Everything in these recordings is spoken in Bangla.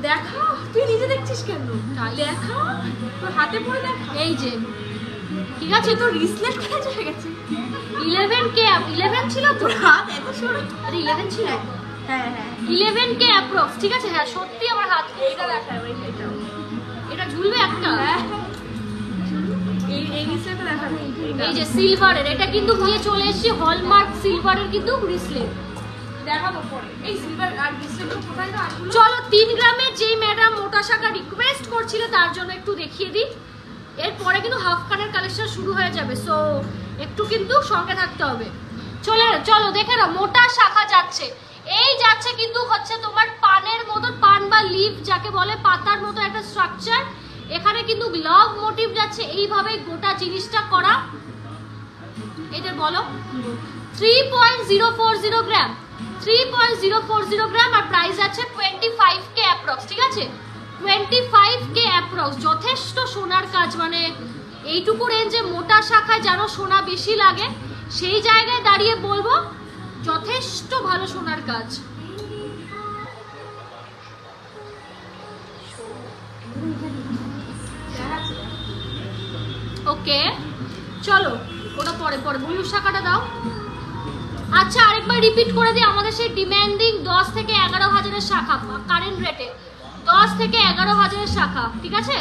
দেখা, তুই নিজে দেখছিস কেন? দেখা, তোর হাতে পড়ে দেখা। এই যে ঠিক আছে, তোর রিসলেট কোথায় চলে গেছে? 11K 11 ছিল তো, তোর হাত এত সরু। আরে 11 ছিল, হ্যাঁ হ্যাঁ 11K অ্যাপ্রক্স। ঠিক আছে, হ্যাঁ সত্যি আমার হাত এইটা দেখা, এইটাও এটা ঝুলবে একটা। হ্যাঁ এই রিসলেটটা দেখা। এই যে সিলভারের, এটা কিন্তু নিয়ে চলে এসেছি হলমার্ক সিলভারের কিন্তু ব্রেসলেট দেখাবো পরে। এই সিলভার আর রিসলেটটা কোথায় না আসলে? চলো 3 গ্রামের যেই ম্যাডাম মোটা শাখা রিকোয়েস্ট করছিল তার জন্য একটু দেখিয়ে দিই। এরপরে কিন্তু হাফ কানের কালেকশন শুরু হয়ে যাবে, সো একটু কিন্তু সঙ্গে থাকতে হবে। চলো দেখে নাও, মোটা শাখা যাচ্ছে, এই যাচ্ছে কিন্তু হচ্ছে তোমার পানের মতো, পান বা লিফ যাকে বলে, পাতার মতো একটা স্ট্রাকচার। এখানে কিন্তু লাভ মোটিভ যাচ্ছে, এইভাবে গোটা জিনিসটা করা। এদের বলো 3.040 গ্রাম, 3.040 গ্রাম, আর প্রাইস আছে 25K অ্যাপ্রক্স। ঠিক আছে, 25K অ্যাপ্রক্স, যথেষ্ট সোনার কাজ। মানে এইটুকু রেঞ্জে মোটা শাখায় যেন সোনা বেশি লাগে, সেই জায়গায় দাঁড়িয়ে বলবো যথেষ্ট ভালো সোনার কাজ। ওকে চলো, ওটা পরে পরে ময়ূর শাখাটা দাও। আচ্ছা আরেকবার রিপিট করে দিই, আমাদের সেই ডিমান্ডিং 10 থেকে 11 হাজারের শাখা কারেন্ট রেটে, 10 থেকে 11 হাজারের শাখা। ঠিক আছে,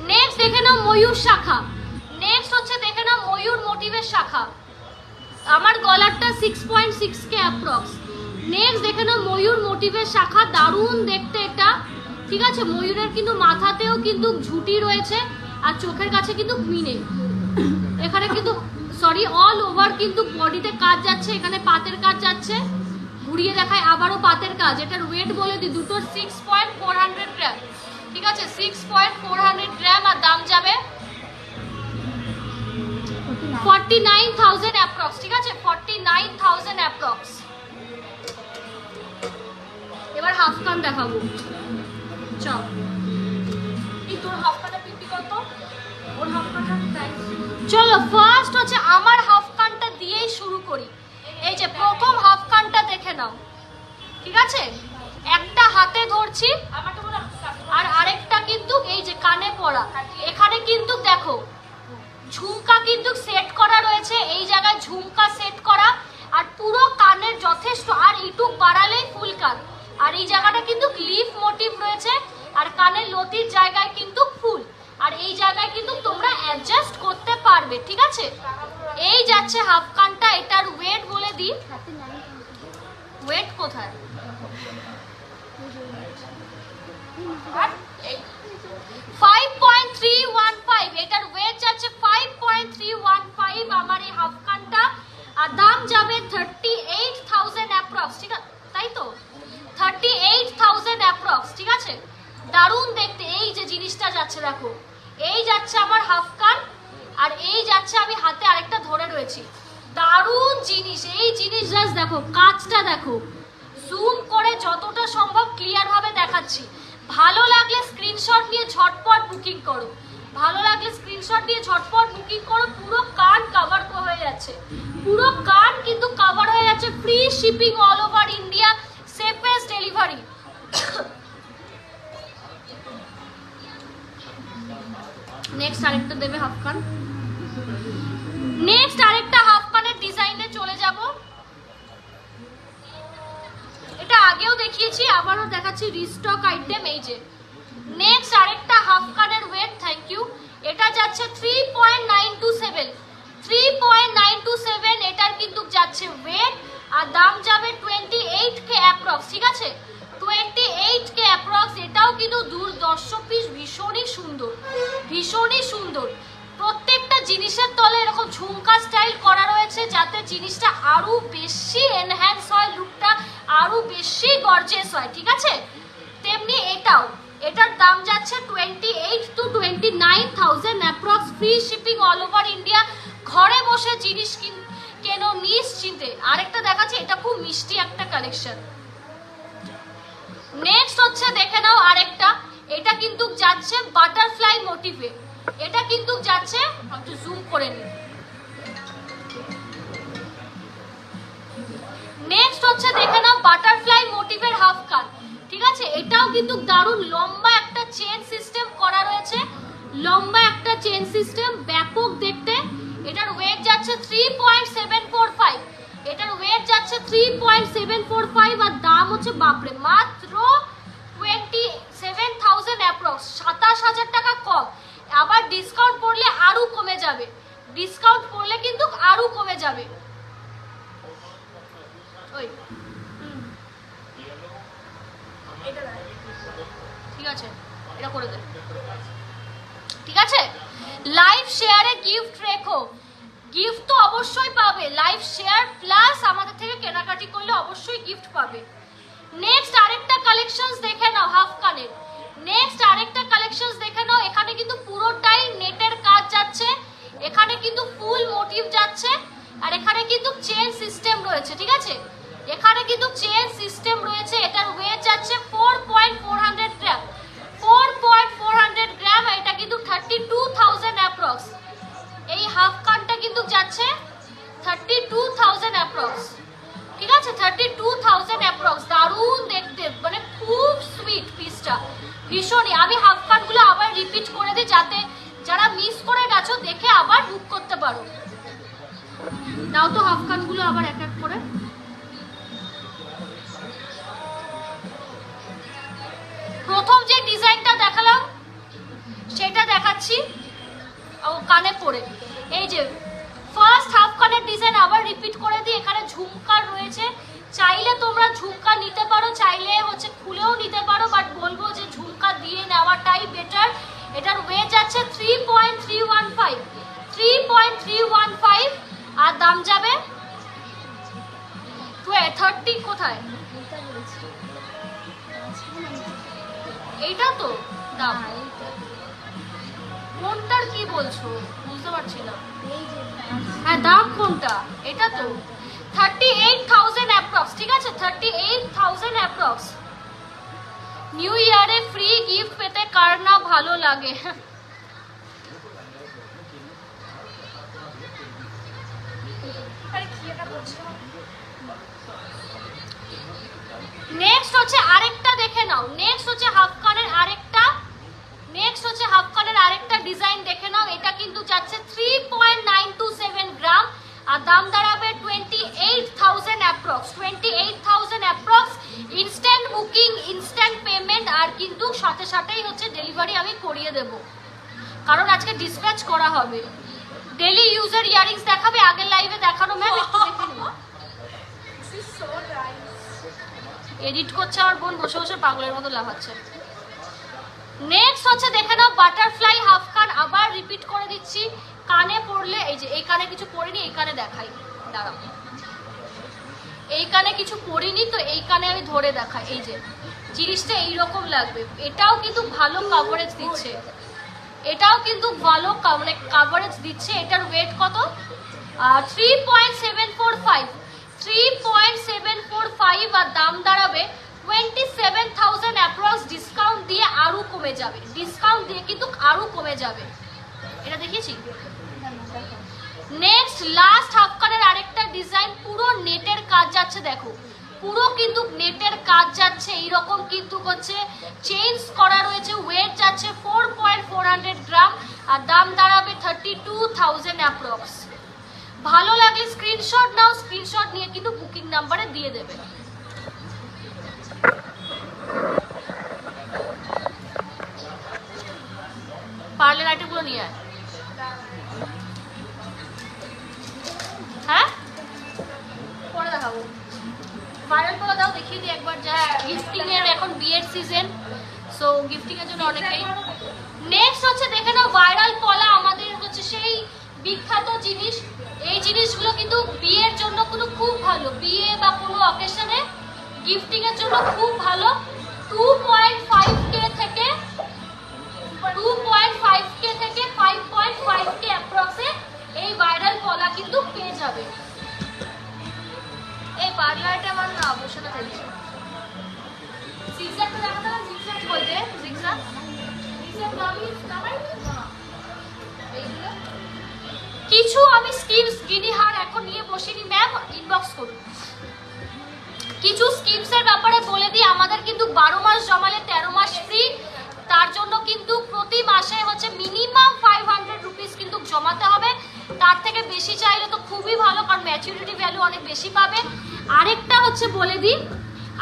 নেক্সট দেখে নাও ময়ূর শাখা। নেক্সট হচ্ছে দেখে নাও ময়ূর মোটিভের শাখা। আমার গলারটা 6.6K অ্যাপ্রক্স। নেক্সট দেখে নাও ময়ূর মোটিভের শাখা, দারুণ দেখতে এটা। ঠিক আছে, ময়ূরের কিন্তু মাথাতেও কিন্তু ঝুঁটি রয়েছে, আর চোখের কাছে কিন্তু মিনে। এখানে কিন্তু সরি অল ওভার কিন্তু বডিতে কাজ যাচ্ছে, এখানে পাতের কাজ যাচ্ছে। ঘুরিয়ে দেখায় আবারও পাতের কাজ। এটার ওয়েট বলে দিই, দুটো 6.400 গ্রাম। ঠিক আছে, 6.400 গ্রাম, আর দাম যাবে 49,000 অ্যাপ্রক্স। ঠিক আছে, 49,000 অ্যাপ্রক্স। এবার হাফ কান দেখাবো, চল। এই তোর হাফ কাটা পিপি কত? ওর হাফ কাটা প্রাইস। চলো ফার্স্ট হচ্ছে আমার হাফ কানটা দিয়েই শুরু করি। এই যে প্রথম হাফ কানটা দেখে নাও। ঠিক আছে, একটা হাতে ধরছি, আমারটা বলো। আর আরেকটা কিন্তু এই যে কানে পড়া। এখানে কিন্তু দেখো ঝুমকা কিন্তু সেট করা রয়েছে, এই জায়গায় ঝুমকা সেট করা, আর পুরো কানের যথেষ্ট, আর এইটুক বাড়ালেই ফুল কান। আর এই জায়গাটা কিন্তু লিফ মোটিভ রয়েছে, আর কানের লতির জায়গায় কিন্তু ফুল, আর এই জায়গায় কিন্তু তোমরা অ্যাডজাস্ট করতে পারবে। ঠিক আছে, এই যাচ্ছে হাফ কানটা। এটার ওয়েট বলে দিই, ওয়েট কোথায়? 5.315। এটার ওয়েট যাচ্ছে 5.315 আমার এই হাফ কানটা, আর দাম যাবে 38,000 অ্যাপ্রক্স। ঠিক আছে, তাই তো 38,000 অ্যাপ্রক্স। ঠিক আছে, দারুণ দেখতে। এই যে জিনিসটা যাচ্ছে দেখো, এই যাচ্ছে আমার হাফ কান, আর এই যাচ্ছে আমি হাতে আরেকটা ধরে রয়েছি। দারুণ জিনিস, এই জিনিস জাস্ট দেখো, কাজটা দেখো, জুম করে যতটা সম্ভব ক্লিয়ার ভাবে দেখাচ্ছি। ভালো লাগলে স্ক্রিনশট নিয়ে ঝটপট বুকিং করো, ভালো লাগলে স্ক্রিনশট নিয়ে ঝটপট বুকিং করো। পুরো কান কভার হয়ে যাচ্ছে, পুরো কান কিন্তু কভার হয়ে যাচ্ছে। Free shipping all over India, safest delivery. Next আরেকটা দেবে হাফ কান। নেক্সট আরেকটা হাফ কানের ডিজাইনে চলে যাব। এটা আগেও দেখিয়েছি, আবারও দেখাচ্ছি, রিস্টক আইটেম। এই যে নেক্সট আরেকটা হাফ কানের ওয়েট, থ্যাংক ইউ। এটা যাচ্ছে 3.927, 3.927 এটার কিন্তু যাচ্ছে ওয়েট, আর দাম যাবে 28K অ্যাপ্রক্স। ঠিক আছে, 28K অ্যাপ্রক্স। এটাও কিন্তু দুর্দর্শ পিস, ভীষণই সুন্দর, ভীষণই সুন্দর। প্রত্যেকটা জিনিসের তলে এরকম ঝুমকা স্টাইল করা রয়েছে, যাতে জিনিসটা আরো বেশি এনহ্যান্স হয়, লুকটা আরো বেশি গর্জিয়াস হয়। ঠিক আছে, তেমনি এটাও, এটার দাম যাচ্ছে 28 to 29,000 approx. Free shipping all over India. ঘরে বসে জিনিস কেন নিশ্চিন্তে। আরেকটা দেখাচ্ছি, এটা খুব মিষ্টি একটা কালেকশন। নেক্সট হচ্ছে দেখে নাও আরেকটা, এটা কিন্তু যাচ্ছে বাটারফ্লাই মোটিভে। এটা কিন্তু যাচ্ছে, একটু জুম করে নিই। নেক্সট হচ্ছে দেখে নাও বাটারফ্লাই মোটিভের হাফ কান, ঠিক আছে? এটাও কিন্তু দারুণ লম্বা একটা চেন সিস্টেম করা রয়েছে, লম্বা একটা চেন সিস্টেম, ব্যাপক দেখতে। এটার ওয়েট যাচ্ছে 3.745, এটার ওয়েট যাচ্ছে 3.745 আর দাম হচ্ছে বাপরে মাত্র 27,000 অ্যাপ্রক্স, 27,000 টাকা কম। আবার ডিসকাউন্ট পড়লে আরো কমে যাবে, ডিসকাউন্ট পড়লে কিন্তু আরো কমে যাবে। ওই ঠিক আছে, এটা করে দে, ঠিক আছে? লাইভ শেয়ারে গিফট রেখো, গিফট তো অবশ্যই পাবে, লাইভ শেয়ার প্লাস আমাদের থেকে কেনাকাটি করলে অবশ্যই গিফট পাবে। নেক্সট আরেকটা কালেকশনস দেখে নাও হাফ কানের, নেক্সট আরেকটা কালেকশনস দেখে নাও। এখানে কিন্তু পুরোটাই নেটের কাজ যাচ্ছে, এখানে কিন্তু ফুল মোটিভ যাচ্ছে, আর এখানে কিন্তু চেন সিস্টেম রয়েছে, ঠিক আছে? এখানে কিন্তু চেন সিস্টেম রয়েছে। এটার ওয়েট যাচ্ছে 4.400 গ্রাম, 4.400 গ্রাম। এটা কিন্তু 32,000 অ্যাপ্রক্স। এই হাফ কানটা কিন্তু যাচ্ছে 32,000 অ্যাপ্রক্স, ঠিক আছে? 32,000 অ্যাপ্রক্স। দারুণ দেখতে, মানে খুব সুইট পিসটা, ভীষণই। আমি হাফ কানগুলো আবার রিপিট করে দিই যাতে যারা মিস করে গেছো দেখে আবার বুক করতে পারো। দাও তো হাফ কানগুলো আবার এক এক করে। প্রথম যে ডিজাইনটা দেখালাম সেটা দেখাচ্ছি ও কানে পরে। এই যে ফার্স্ট হাফ কানের ডিজাইন আবার রিপিট করে দিই। এখানে ঝুমকা রয়েছে, চাইলে তোমরা ঝুমকা নিতে পারো, চাইলে হচ্ছে খুলেও নিতে পারো, বাট বলবো যে ঝুমকা দিয়ে নেওয়াটাই বেটার। এটার ওয়েট যাচ্ছে 3.315, 3.315 আর দাম যাবে 30। কোথায় এইটা? তো দাম কোনটার কি বলছো বুঝতে পারছি না। হ্যাঁ দাম কোনটা? এটা তো 38,000 অ্যাপ্রক্স, ঠিক আছে? 38,000 অ্যাপ্রক্স। নিউ ইয়ারে ফ্রি গিফট পেতে কার না ভালো লাগে? নেক্সট হচ্ছে আরেকটা দেখে নাও, নেক্সট হচ্ছে হাফ কানের আরেকটা, নেক্সট হচ্ছে হাফ কানের আরেকটা ডিজাইন দেখে নাও। এটা কিন্তু যাচ্ছে 3.927 গ্রাম আর দাম দাঁড়াবে 28,000 approx, 28,000 approx. Instant booking, instant payment, আর কিন্তু সাথে সাথেই হচ্ছে ডেলিভারি আমি করিয়ে দেব, কারণ আজকে ডিসপ্যাচ করা হবে। ডেলি ইউজার ইয়ারিংস দেখাবে, আগের লাইভে দেখানো ম্যাম, একটু দেখে নিন। এডিট করছে আমার বোন, বসে বসে পাগলের মতো লাফাচ্ছে। নেক্সট হচ্ছে দেখে নাও বাটারফ্লাই হাফ কান, আবার রিপিট করে দিচ্ছি। কানে পড়লে, এই যে এই কানে কিছু পড়িনি, এই কানে দেখাই, দাঁড়াও। এই কানে কিছু পড়িনি তো এই কানে আমি ধরে দেখাই। এই যে জিনিসটা এইরকম লাগবে। এটাও কিন্তু ভালো কাভারেজ দিচ্ছে, এটাও কিন্তু ভালো মানে কাভারেজ দিচ্ছে। এটার ওয়েট কত? 3.745, 3.745 আর দাম দাঁড়াবে 27,000 অ্যাপ্রক্স। ডিসকাউন্ট দিয়ে আরো কমে যাবে, ডিসকাউন্ট দিয়ে কিন্তু আরো কমে যাবে। এটা দেখিয়েছি। নেক্সট লাস্ট হাফ কানের আরেকটা ডিজাইন, পুরো নেটের কাজ যাচ্ছে, দেখো পুরো কিন্তু নেটের কাজ যাচ্ছে। এইরকম কিন্তু হচ্ছে চেঞ্জ করা রয়েছে। ওয়েট যাচ্ছে 4.400 গ্রাম আর দাম দাঁড়াবে 32,000 অ্যাপ্রক্স। ভালো লাগলে স্ক্রিনশট নাও, স্ক্রিনশট নিয়ে কিন্তু বুকিং নাম্বারে দিয়ে দেবে। পার্লার আইটেমগুলো নিয়ে আয়। হ্যাঁ পরে দেখাবো, ভাইরাল করে দাও, দেখিয়ে দিই একবার। যা গিফটিং এর এখন বিয়ের সিজন, সো গিফটিং এর জন্য অনেকেই। নেক্সট হচ্ছে দেখে নাও ভাইরাল পলা, আমাদের হচ্ছে সেই বিখ্যাত জিনিস। এই জিনিসগুলো কিন্তু বিয়ের জন্য কোনো খুব ভালো, বিয়ে বা কোনো অকেশনে গিফটিং এর জন্য খুব ভালো। 2.5K থেকে 5.5K অ্যাপ্রক্সে এই ভাইরাল পলা কিন্তু পেয়ে যাবে। এই পার্লারটা আমার না বসে না থাকি। জিগজ্যাগটা দেখাতে হবে, জিগজ্যাগ বলতে জিগজ্যাগ, জিগজ্যাগ নামি নামাই না। কিছু আমি স্কিমস গিনিহার এখন নিয়ে বসিনি ম্যাম, ইনবক্স করুন। কিছু স্কিমসের ব্যাপারে বলে দিই, আমাদের কিন্তু 12 মাস জমালে 13 মাস ফ্রি। তার জন্য কিন্তু প্রতি মাসে হচ্ছে মিনিমাম 500 রুপিস কিন্তু জমাতে হবে। তার থেকে বেশি চাইলে তো খুবই ভালো, কারণ ম্যাচুরিটি ভ্যালু অনেক বেশি পাবে। আরেকটা হচ্ছে বলে দিই,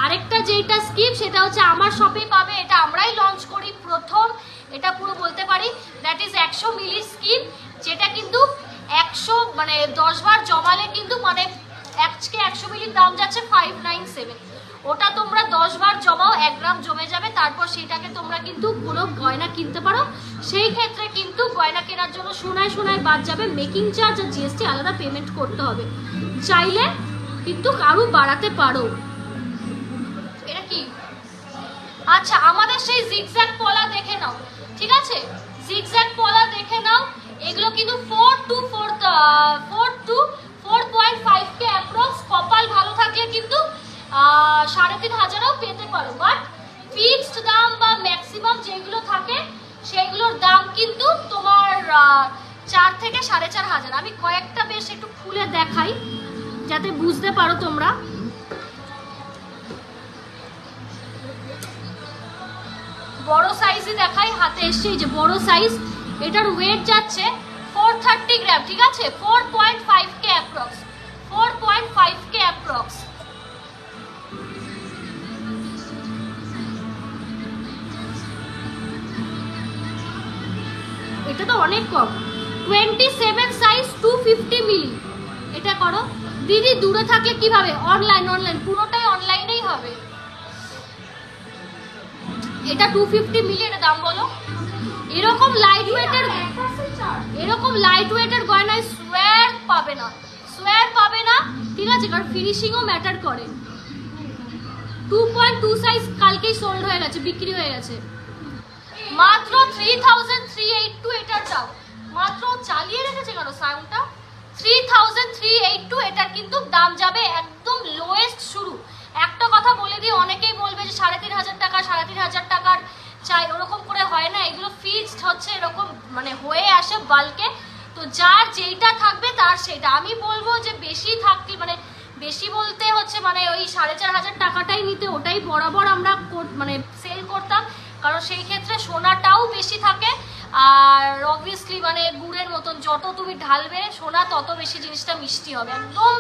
আরেকটা যেটা স্কিম সেটা হচ্ছে আমার শপেই পাবে, এটা আমরাই লঞ্চ করি প্রথম, এটা পুরো বলতে পারি দ্যাট ইজ 100 মিলি স্কিম, যেটা কিন্তু 100 মানে 10 বার জমালে কিন্তু মানে আজকে 100 মিলির দাম যাচ্ছে 597, ওটা তোমরা 10 বার জমাও 1 গ্রাম জমে যাবে, তারপর সেটাকে তোমরা কিন্তু কোনো গয়না কিনতে পারো। সেই ক্ষেত্রে কিন্তু গয়না কেনার জন্য সোনায় সোনায় বাদ যাবে, মেকিং চার্জ আর জিএসটি আলাদা পেমেন্ট করতে হবে। চাইলে কিন্তু আরও বাড়াতে পারো। এটা কি? আচ্ছা, আমাদের সেই জিগজ্যাগ পলা দেখে নাও, ঠিক আছে? জিগজ্যাগ পলা দেখে নাও, এগুলো কিন্তু 4 to 4.5 কে অ্যাপ্রক্স। কপাল ভালো থাকলে কিন্তু 3,500ও পেতে পারো, বাট ফিক্সড দাম বা ম্যাক্সিমাম যেগুলো থাকে সেগুলোর দাম কিন্তু তোমার 4 থেকে 4,500। আমি কয়েকটা বেশ একটু খুলে দেখাই যাতে বুঝতে পারো তোমরা। বড় সাইজই দেখাই, হাতে এসছে এই যে বড় সাইজ, এটার ওয়েট যাচ্ছে 430 গ্রাম, ঠিক আছে? 4.5 কে অ্যাপ্রক্স, 4.5 কে অ্যাপ্রক্স। এটা তো অনেক কম। 27 সাইজ 250 মিলি, এটা করো দিদি। দূরে থাকলে কিভাবে? অনলাইন, পুরোটাই অনলাইনেই হবে। এটা 250 মিলি, এটা দাম বলো। এরকম লাইট ওয়েটের গয়নায় সোয়ার পাবে না, ঠিক আছে? কারণ ফিনিশিংও ম্যাটার করে। 2.2 সাইজ কালকেই সোল্ড হয়ে গেছে, বিক্রি হয়ে গেছে। মাত্র 3,382 এটার দাম, মাত্র চালিয়ে রেখেছে কেন সাউন্ডটা? 3,382 এটার কিন্তু দাম যাবে একদম লোয়েস্ট শুরু। একটা কথা বলে দিই, অনেকেই বলবে যে 3,500 টাকা 3,500 টাকার চাই, ওরকম করে হয় না, এগুলো ফিক্সড হচ্ছে, এরকম মানে হয়ে আসে বাল্কে। তো যার যেইটা থাকবে তার সেটা। আমি বলবো যে বেশি থাকলে মানে বেশি বলতে হচ্ছে মানে ওই 4,500 টাকাটাই নিতে, ওটাই বরাবর আমরা মানে সেল করতাম, কারণ সেই ক্ষেত্রে সোনাটাও বেশি থাকে। আর অবভিয়াসলি মানে গুড়ের মতন যত তুমি ঢালবে সোনা তত বেশি জিনিসটা মিষ্টি হবে, একদম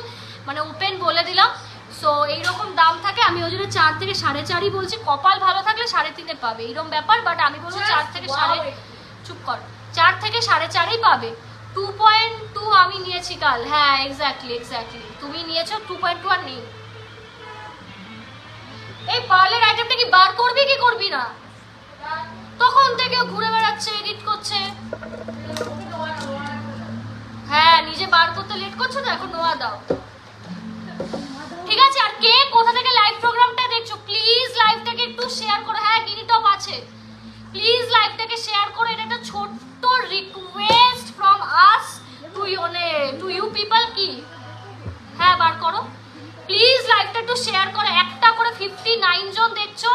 মানে ওপেন বলে দিলাম। সো এইরকম দাম থাকে, আমি ওই জন্য 4 থেকে 4.5ই বলছি। কপাল ভালো থাকলে 3.5 পাবে, এইরকম ব্যাপার। বাট আমি বলবো 4 থেকে 4.5ই পাবে। 2.2 আমি নিয়েছি কাল, হ্যাঁ এক্স্যাক্টলি তুমি নিয়েছো 2.2 আর নেই। এই পার্লের আইটেমটা কি বার করবি কি করবি না? তখন থেকে ঘুরে বেড়াচ্ছে, এডিট করছে। হ্যাঁ, নিজে বার করতে লেট করছো তো, এখন নোয়া দাও, ঠিক আছে? আর কে কোথা থেকে লাইভ প্রোগ্রামটা দেখছো প্লিজ লাইভটাকে একটু শেয়ার করো। হ্যাঁ, গিনি টপ আছে, প্লিজ লাইভটাকে শেয়ার করো। এটা একটা ছোট্ট request from us to you people. কি? হ্যাঁ, বার করো প্লিজ, লাইভটা একটু শেয়ার করো। একটা করে 59 জন দেখছো,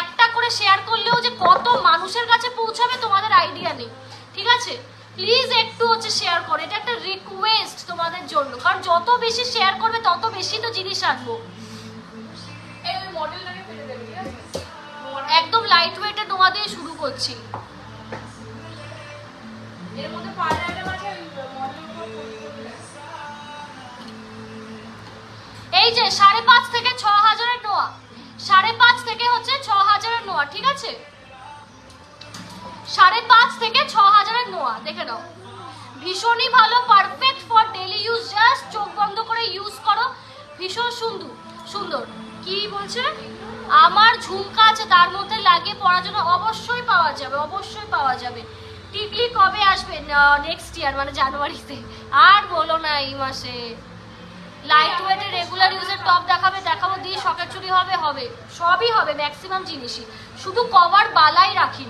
একটা করে শেয়ার করলেও যে কত মানুষের কাছে পৌঁছাবে তোমাদের আইডিয়া নেই, ঠিক আছে? প্লিজ একটু হচ্ছে শেয়ার করো, এটা একটা রিকোয়েস্ট তোমাদের জন্য, কারণ যত বেশি শেয়ার করবে তত বেশি তো জিনিস আনবো। একদম লাইট ওয়েটে নোয়া দিয়ে শুরু করছি। এই যে 5.5 থেকে 6,000 নোয়া, 5.5 থেকে হচ্ছে 6,000 নোয়া, ঠিক আছে? 5.5 থেকে 6,000 নোয়া দেখে নাও, ভীষণই ভালো, perfect for daily use. Just চোখ বন্ধ করে ইউজ করো, ভীষণ সুন্দর। কি বলছে? আমার ঝুমকা আছে, তার মধ্যে লাগিয়ে পরার জন্য অবশ্যই পাওয়া যাবে। টিকলি কবে আসবে? নেক্সট ইয়ার মানে জানুয়ারিতে। আর বলো না, এই মাসে লাইট ওয়েটের রেগুলার ইউজের টপ দেখাবো দিয়ে শখের চুরি হবে, সবই হবে, ম্যাক্সিমাম জিনিসই। শুধু কভার বালাই রাখি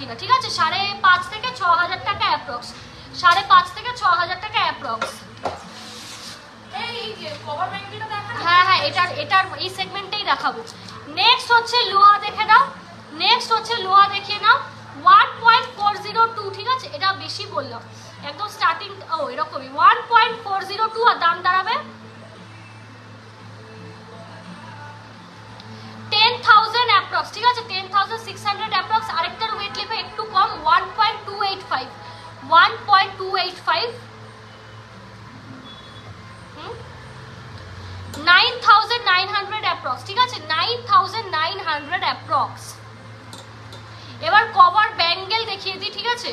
না, ঠিক আছে? 5.5 থেকে 6,000 টাকা অ্যাপ্রক্স, 5.5 থেকে 6,000 টাকা অ্যাপ্রক্স। হ্যাঁ, এটার এই সেগমেন্টেই দেখাবো। নেক্সট হচ্ছে লোহা দেখে নাও, দেখিয়ে নাও 1.402, ঠিক আছে? এটা বেশি বললাম, একদম স্টার্টিং এরকমই 1.402 আর দাম দাঁড়াবে 10,000 অ্যাপ্রক্স, ঠিক আছে 10,600 অ্যাপ্রক্স। আরেকটার ওয়েট লিখো একটু কম 1.285 1.285 9,900 অ্যাপ্রক্স, ঠিক আছে 9,900 অ্যাপ্রক্স। এবার কভার ব্যাঙ্গেল দেখিয়ে দিই, ঠিক আছে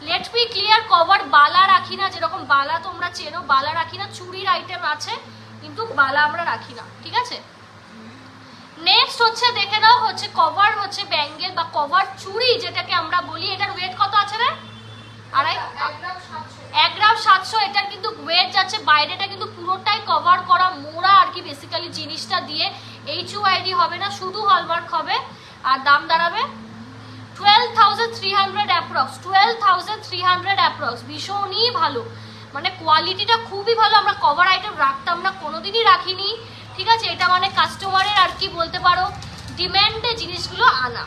লেট বি ক্লিয়ার, কভার বালা রাখি না, যেরকম বালা তোমরা চেনো বালা রাখি না, চুড়ির আইটেম আছে কিন্তু বালা আমরা রাখি না, ঠিক আছে। নেক্সট হচ্ছে দেখে নাও হচ্ছে কভার হচ্ছে ব্যাঙ্গেল বা কভার চুড়ি যেটাকে আমরা বলি, এটার ওয়েট কত আছে রে? 1 গ্রাম 700। এটার কিন্তু ওয়েট যাচ্ছে, বাইরেটা কিন্তু পুরোটাই কভার করা মোড়া আর কি বেসিক্যালি জিনিসটা দিয়ে, HUID হবে না, শুধু হলমার্ক হবে। আর দাম দাঁড়াবে 12,300 অ্যাপ্রক্স, 12,300 অ্যাপ্রক্স। ভীষণই ভালো, মানে কোয়ালিটিটা খুবই ভালো। আমরা কভার আইটেম রাখতাম না, কোনোদিনই রাখিনি, ঠিক আছে। এটা মানে কাস্টমারের আর কি বলতে পারো ডিমান্ডে জিনিসগুলো আনা।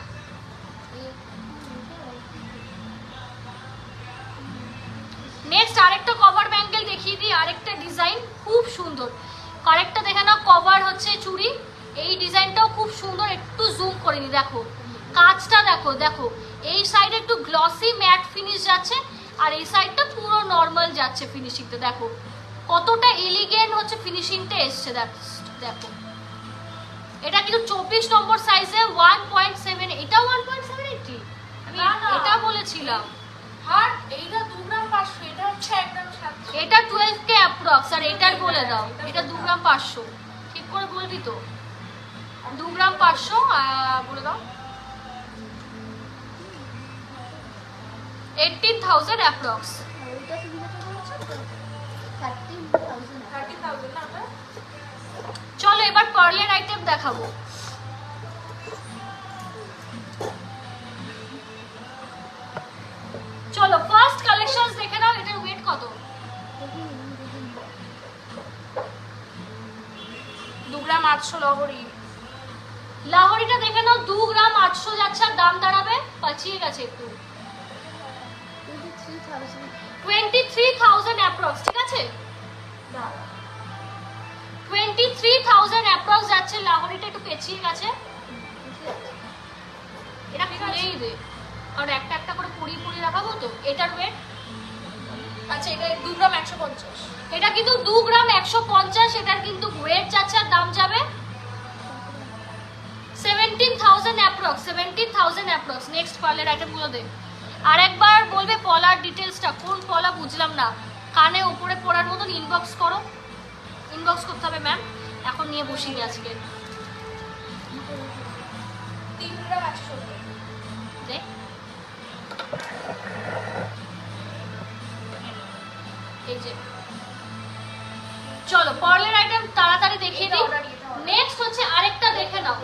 নেক্সট আরেকটা কভার ব্যাঙ্গেল দেখিয়ে দিই, আরেকটা ডিজাইন খুব সুন্দর। আরেকটা দেখে নাও কভার হচ্ছে চুড়ি, এই ডিজাইনটাও খুব সুন্দর, একটু জুম করে নি, দেখো কাজটা দেখো, দেখো এই সাইডে একটু গ্লসি ম্যাট ফিনিশ যাচ্ছে আর এই সাইডটা পুরো নর্মাল যাচ্ছে ফিনিশিংটা, দেখো কতটা এলিগেন্ট হচ্ছে ফিনিশিংটা এসছে, দেখো এটা কিন্তু 24 নম্বর সাইজে 1.7, এটা 1.780 আমি এটা বলেছিলাম। আর এইটা 2 গ্রাম 500, এটা হচ্ছে 1 গ্রাম 700। এটা 12K অ্যাপ্রক্স, আর এটার বলে দাও এটা 2 গ্রাম 500, ঠিক করে বলবি তো 2 গ্রাম 500 বলে দাও 18,000 অ্যাপ্রক্স। চলো এবার পার্লের আইটেম দেখাবো। চলো ফার্স্ট কালেকশনস দেখে নাও, এটার ওয়েট কত? 2 গ্রাম 800 লহরি। লাহোরিটা দেখে নাও 2 গ্রাম 800 যাচ্ছে, আর দাম দাঁড়াবে পাচিয়ে গেছে একটু 23,000 অ্যাপ্রক্স, ঠিক আছে 23,000 অ্যাপ্রক্স যাচ্ছে। লাহোরিটা একটু পেছিয়ে গেছে, এটা খুলেই দে কারণ একটা একটা করে পুরি পুরি রাখাবো তো। এটার ওয়েট আচ্ছা এটা 2 গ্রাম 150। এটা কিন্তু 2 গ্রাম 150, এটার কিন্তু ওয়েট যাচ্ছে আর দাম যাবে 17,000 অ্যাপ্রক্স, 17,000 অ্যাপ্রক্স। নেক্সট পার্লের আইটেমগুলো দে। আর একবার বলবে পলার ডিটেলসটা, কোন পলা বুঝলাম না, কানে উপরে পড়ার মতন ইনবক্স করো, ইনবক্স করতে হবে ম্যাম, এখন নিয়ে বসিনি আজকে। 3 গ্রাম 100 দেখ এই যে, চলো পার্লের আইটেম তাড়াতাড়ি দেখিয়ে দিই। নেক্সট হচ্ছে আরেকটা দেখে নাও,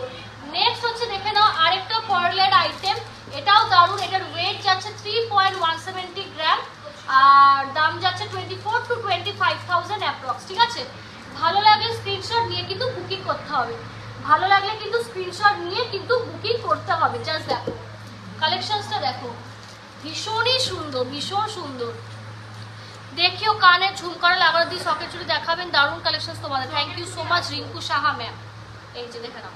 নেক্সট হচ্ছে দেখে নাও আরেকটা পার্লের আইটেম, এটাও দারুণ। এটার ওয়েট যাচ্ছে 3.170 গ্রাম আর দাম যাচ্ছে 24 to 25,000 অ্যাপ্রক্স, ঠিক আছে। ভালো লাগলে স্ক্রিনশট নিয়ে কিন্তু বুকিং করতে হবে, ভালো লাগলে কিন্তু স্ক্রিনশট নিয়ে কিন্তু বুকিং করতে হবে। জাস্ট দেখো কালেকশনসটা দেখো, ভীষণই সুন্দর, ভীষণ সুন্দর। দেখিও কানে ঝুমকারা লাগানো দিয়ে সকেট চুড়ি দেখাবেন, দারুণ কালেকশন তোমাদের। Thank you so much Rinku Saha ma'am. এই যে দেখে নাও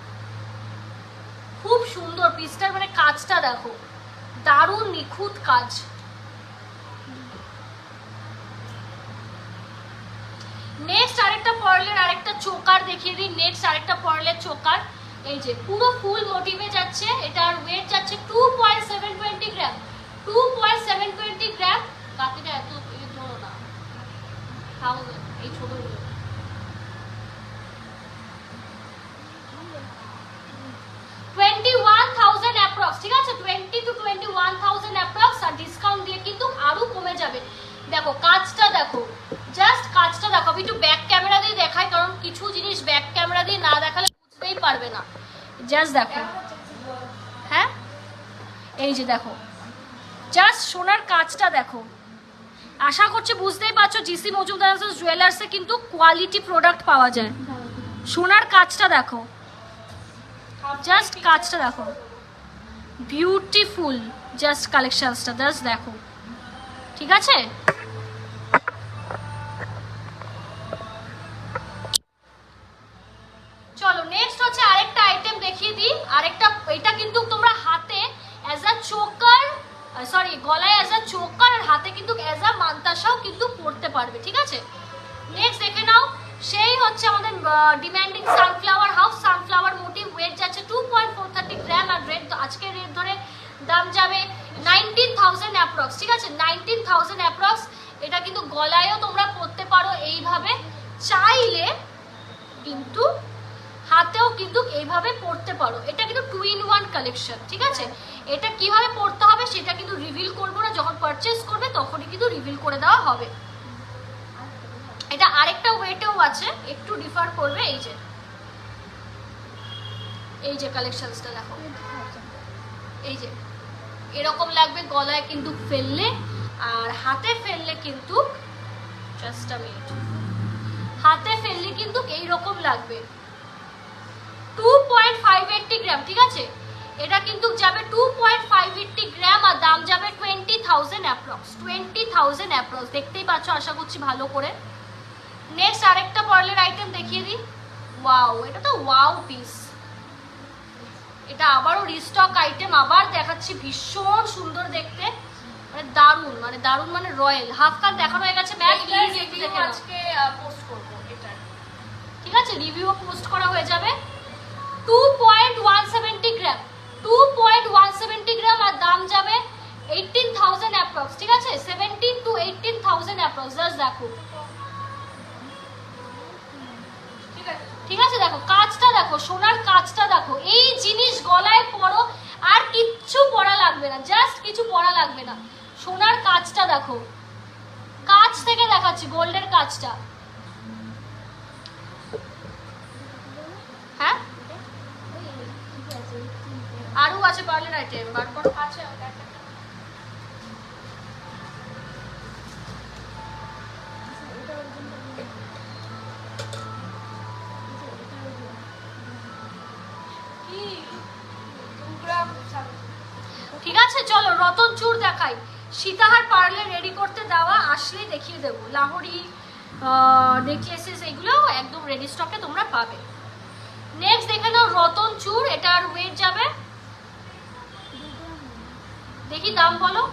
খুব সুন্দর পিসটার, মানে কাজটা দেখো দারুণ নিখুঁত কাজ। নেক্সট আরেকটা পার্লের আরেকটা চোকার দেখিয়ে দিই। নেক্সট আরেকটা পার্লের চোকার, এই যে পুরো ফুল মোটিভে যাচ্ছে, এটার ওয়েট যাচ্ছে 2.720 গ্রাম, 2.720 গ্রাম। বাকিটা এত ধরো না, এই ছোটগুলো 21,000 অ্যাপ্রক্স, ঠিক আছে 20 to 21,000 অ্যাপ্রক্স। আর ডিসকাউন্ট দিয়ে কিন্তু আরো কমে যাবে। দেখো কাজটা দেখো, জাস্ট কাজটা দেখো। আমি একটু ব্যাক ক্যামেরা দিয়ে দেখাই, কারণ কিছু জিনিস ব্যাক ক্যামেরা দিয়ে না দেখালে বুঝতেই পারবে না। জাস্ট দেখো, হ্যাঁ এই যে দেখো জাস্ট সোনার কাজটা দেখো। আশা করছি বুঝতেই পারছো জিসি মজুমদার জুয়েলার্সে কিন্তু কোয়ালিটি প্রোডাক্ট পাওয়া যায়। সোনার কাজটা দেখো, জাস্ট কাজটা দেখো, বিউটিফুল জাস্ট কালেকশনসটা জাস্ট দেখো, ঠিক আছে। আরেকটা এটা কিন্তু তোমরা হাতে অ্যাজ আ চোকার, সরি গলায় অ্যাজ আ চোকার, আর হাতে কিন্তু অ্যাজ আ মান্তাসাও কিন্তু পরতে পারবে, ঠিক আছে। নেক্সট দেখে নাও, সেই হচ্ছে আমাদের demanding sunflower house, sunflower motif, weight যাচ্ছে 2.430 গ্রাম, আর রেট আজকের রেট ধরে দাম যাবে 19,000 অ্যাপ্রক্স, ঠিক আছে, 19,000 অ্যাপ্রক্স। এটা কিন্তু গলায়ও তোমরা পরতে পারো এইভাবে, চাইলে কিন্তু হাতেও কিন্তু এইভাবে পরতে পারো। এটা কিন্তু 2 in 1 কালেকশন, ঠিক আছে। এটা কিভাবে পরতে হবে সেটা কিন্তু রিভিল করবো না, যখন পারচেস করবে তখনই কিন্তু রিভিল করে দেওয়া হবে। এটা আরেকটা ওয়েটেও আছে, একটু ডিফার করবে। এই যে কালেকশনসটা দেখো, এই যে এরকম লাগবে গলায় কিন্তু ফেললে, আর হাতে ফেললে কিন্তু জাস্ট আ মিনিট, হাতে ফেললে কিন্তু এইরকম লাগবে। 2.580 গ্রাম, ঠিক আছে। এটা কিন্তু যাবে 2.580 গ্রাম, আর দাম যাবে 20,000 অ্যাপ্রক্স, 20,000 অ্যাপ্রক্স। দেখতেই পাচ্ছ আশা করছি ভালো করে। নেক্সট আরেকটা পার্লের আইটেম দেখিয়ে দিই। ওয়াও, এটা তো ওয়াও পিস, এটা আবারও রিস্টক আইটেম, আবার দেখাচ্ছি, ভীষণ সুন্দর দেখতে, মানে দারুণ, মানে দারুণ, মানে রয়্যাল। হাফ কাট দেখানো হয়ে গেছে, ম্যাট রিভিউ আজকে পোস্ট করব এটা, ঠিক আছে, রিভিউও পোস্ট করা হয়ে যাবে। 2.170 গ্রাম, 2.170 গ্রাম, আর দাম যাবে 18,000 অ্যাপ্রক্স, ঠিক আছে, 17 to 18,000 অ্যাপ্রক্স। জাস্ট দেখো, ঠিক আছে, দেখো কাজটা দেখো, সোনার কাজটা দেখো। এই জিনিস গলায় পরো, আর কিচ্ছু পরা লাগবে না, জাস্ট কিছু পরা লাগবে না। সোনার কাজটা দেখো, কাজ থেকে দেখাচ্ছি গোল্ডের কাজটা। হ্যাঁ, আরো আছে পার্লার আইটেম, বার করো। আছে ঠিক আছে, চলো রতন চূড় দেখাই। সীতাহার পার্লার রেডি করতে দেওয়া, আসলেই দেখিয়ে দেবো। লাহোরি নেকলেসেস এগুলো একদম রেডি স্টকে তোমরা পাবে। নেক্সট দেখে নাও রতন চূড়, এটার ওয়েট যাবে, দেখি দাম বলো।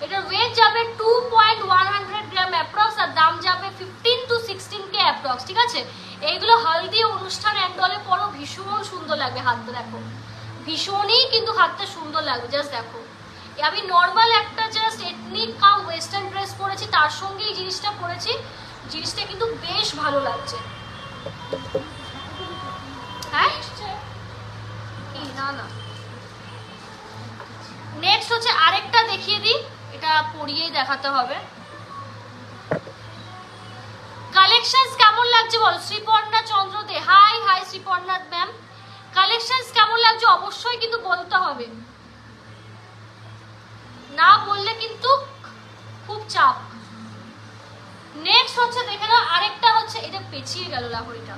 এটার ওয়েট যাবে 2.100 গ্রাম অ্যাপ্রক্স, আর দাম যাবে 15 to 16K অ্যাপ্রক্স, ঠিক আছে। এইগুলো হলদি অনুষ্ঠান অ্যান্ডলে পরো, ভীষণ সুন্দর লাগবে। হাতটা দেখো, ভীষণই কিন্তু হাতটা সুন্দর লাগবে, জাস্ট দেখো। আমি নর্মাল একটা জাস্ট এথনিক কাম ওয়েস্টার্ন ড্রেস পরেছি, তার সঙ্গে এই জিনিসটা পরেছি, জিনিসটা কিন্তু বেশ ভালো লাগছে। হ্যাঁ কি না না। নেক্সট হচ্ছে আরেকটা দেখিয়ে দিই, এটা পরিয়েই দেখাতে হবে। কালেকশনস কেমন লাগছে বল। Sriparna Chandra Dey, hi hi Sriparna ma'am. Collections কেমন লাগছে অবশ্যই কিন্তু বলতে হবে, না বললে কিন্তু খুব চাপ। নেক্সট হচ্ছে দেখে নাও, আরেকটা হচ্ছে, এটা পেঁচিয়ে গেল লাহোরিটা,